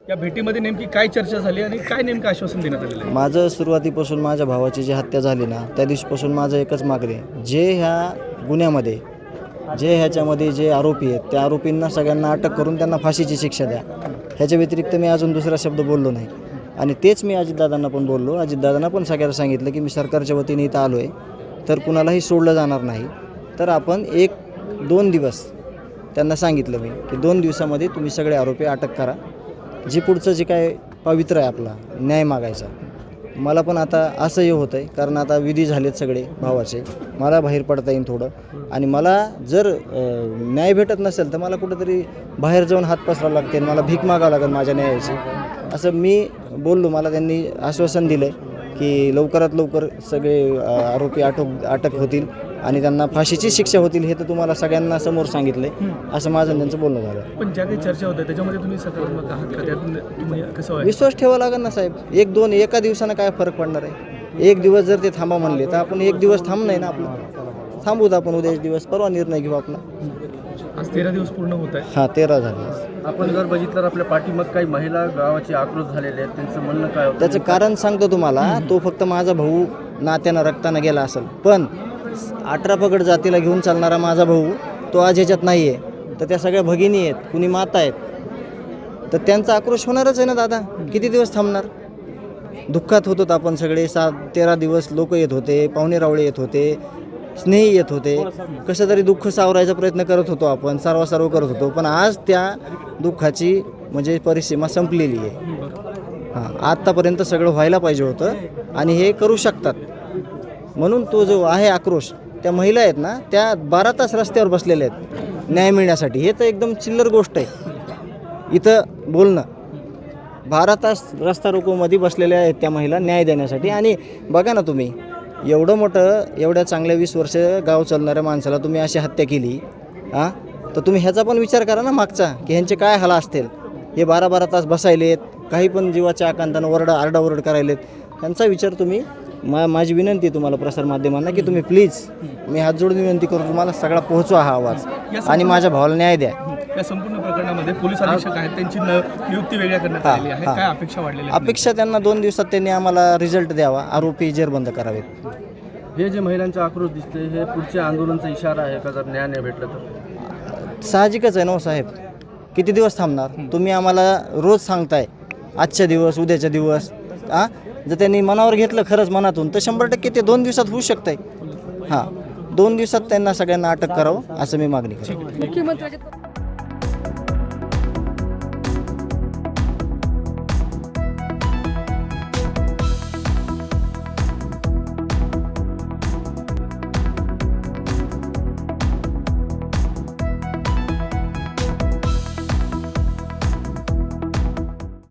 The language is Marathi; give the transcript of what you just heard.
या भेटीमध्ये नेमकी काय चर्चा झाली आणि काय नेमकं आश्वासन देण्यात आलेलं आहे? माझं सुरुवातीपासून माझ्या भावाची जी हत्या झाली ना त्या दिवशीपासून माझं एकच मागणी आहे, जे ह्या गुन्ह्यामध्ये ह्याच्यामध्ये जे आरोपी आहेत त्या आरोपींना सगळ्यांना अटक करून त्यांना फाशीची शिक्षा द्या. ह्याच्या व्यतिरिक्त मी अजून दुसरा शब्द बोललो नाही. आणि तेच मी अजितदादांना पण बोललो. अजितदादांना पण सगळ्यांना सांगितलं की मी सरकारच्या वतीने इथं आलो आहे, तर कुणालाही सोडलं जाणार नाही. तर आपण 1-2 दिवस त्यांना सांगितलं मी की 2 दिवसामध्ये तुम्ही सगळे आरोपी अटक करा. जे पुढचं जे काय पवित्र आहे आपला न्याय मागायचा. मला पण आता असंही होतं आहे, कारण आता विधी झालेत सगळे भावाचे, मला बाहेर पडता येईल थोडं. आणि मला जर न्याय भेटत नसेल तर मला कुठंतरी बाहेर जाऊन हात पसरावं लागते, मला भीक मागावं लागेल माझ्या न्यायाची, असं मी बोललो. मला त्यांनी आश्वासन दिलं आहे की लवकरात लवकर सगळे आरोपी अटक होतील आणि त्यांना फाशीची शिक्षा होतील. हे तर तुम्हाला सगळ्यांना समोर सांगितलं आहे, असं माझं त्यांचं बोलणं झालं. पण ज्या काही चर्चा होत्या त्याच्यामध्ये तुम्ही सकारात्मक आहात का? त्यातून तुम्ही कसं आहे? विश्वास ठेवावा लागेल ना साहेब. 1-2 एका दिवसानं काय फरक पडणार आहे? 1 दिवस जर ते थांबा म्हणले तर आपण 1 दिवस थांब नाही ना, आपलं थांबूत आपण उद्या 1 दिवस, परवा निर्णय घेऊ आपला. आज 13 दिवस पूर्ण होत आहे. हां 13 झाले. आपण जर बघितलं आपल्या पाठीमाग काही महिला गावाची आक्रोश झालेले आहेत, त्यांचं म्हणणं काय होतं? त्याचं कारण सांगतो तुम्हाला. तो फक्त माझा भाऊ नात्यानं रक्तानं गेला असेल, पण 18 पगड जातीला घेऊन चालणारा माझा भाऊ तो आज ह्याच्यात नाही आहे. तर त्या सगळ्या भगिनी आहेत, कुणी माता आहेत, तर त्यांचा आक्रोश होणारच आहे ना दादा. किती दिवस थांबणार? दुःखात होतो आपण सगळे. 7-13 दिवस लोक येत होते, पाहुणे रावळे येत होते, स्नेही येत होते, कसं तरी दुःख सावरायचा प्रयत्न करत होतो आपण, सर्व करत होतो. पण आज त्या दुःखाची म्हणजे परिसीमा संपलेली आहे. हां, आत्तापर्यंत सगळं व्हायला पाहिजे होतं आणि हे करू शकतात म्हणून तो जो आहे आक्रोश. त्या महिला आहेत ना, त्या 12 तास रस्त्यावर बसलेल्या आहेत न्याय मिळण्यासाठी. हे तर एकदम चिल्लर गोष्ट आहे इथं बोलणं. 12 तास रस्ता रोकोमध्ये बसलेल्या आहेत त्या महिला न्याय देण्यासाठी. आणि बघा ना तुम्ही, एवढं मोठं एवढ्या चांगल्या 20 वर्ष गाव चालणाऱ्या माणसाला तुम्ही अशी हत्या केली. हां, तर तुम्ही ह्याचा पण विचार करा ना मागचा, की ह्यांचे काय हाल असतील. हे 12-12 तास बसायलेत, काही पण जीवाच्या आकांतानं आरडाओरड करायलेत. त्यांचा विचार तुम्ही. माझी विनंती आहे तुम्हाला प्रसारमाध्यमांना की तुम्ही प्लीज, मी हात जोडून विनंती करतो तुम्हाला, सगळा पोहोचवा हा आवाज आणि माझ्या भावाला न्याय द्या. या संपूर्ण प्रकरणामध्ये पोलीस अधीक्षक आहेत, त्यांची नियुक्ती वेगळ्या करण्यात आलेली आहे. काय अपेक्षा वाढलेल्या आहेत? अपेक्षा त्यांना 2 दिवसात त्यांनी आम्हाला रिझल्ट द्यावा, आरोपी जेरबंद करावेत. हे जे महिलांचा आक्रोश दिसते, हे पुढच्या आंदोलनाचा इशारा आहे का? जर न्याय नाही भेटलं तर साहजिकच आहे ना साहेब. किती दिवस थांबणार? तुम्ही आम्हाला रोज सांगताय आजच्या दिवस, उद्याच्या दिवस. जर त्यांनी मनावर घेतलं खरंच मनातून तर 100% ते 2 दिवसात होऊ शकतंय. हां, 2 दिवसात त्यांना सगळ्यांना अटक करावं असं मी मागणी करतो.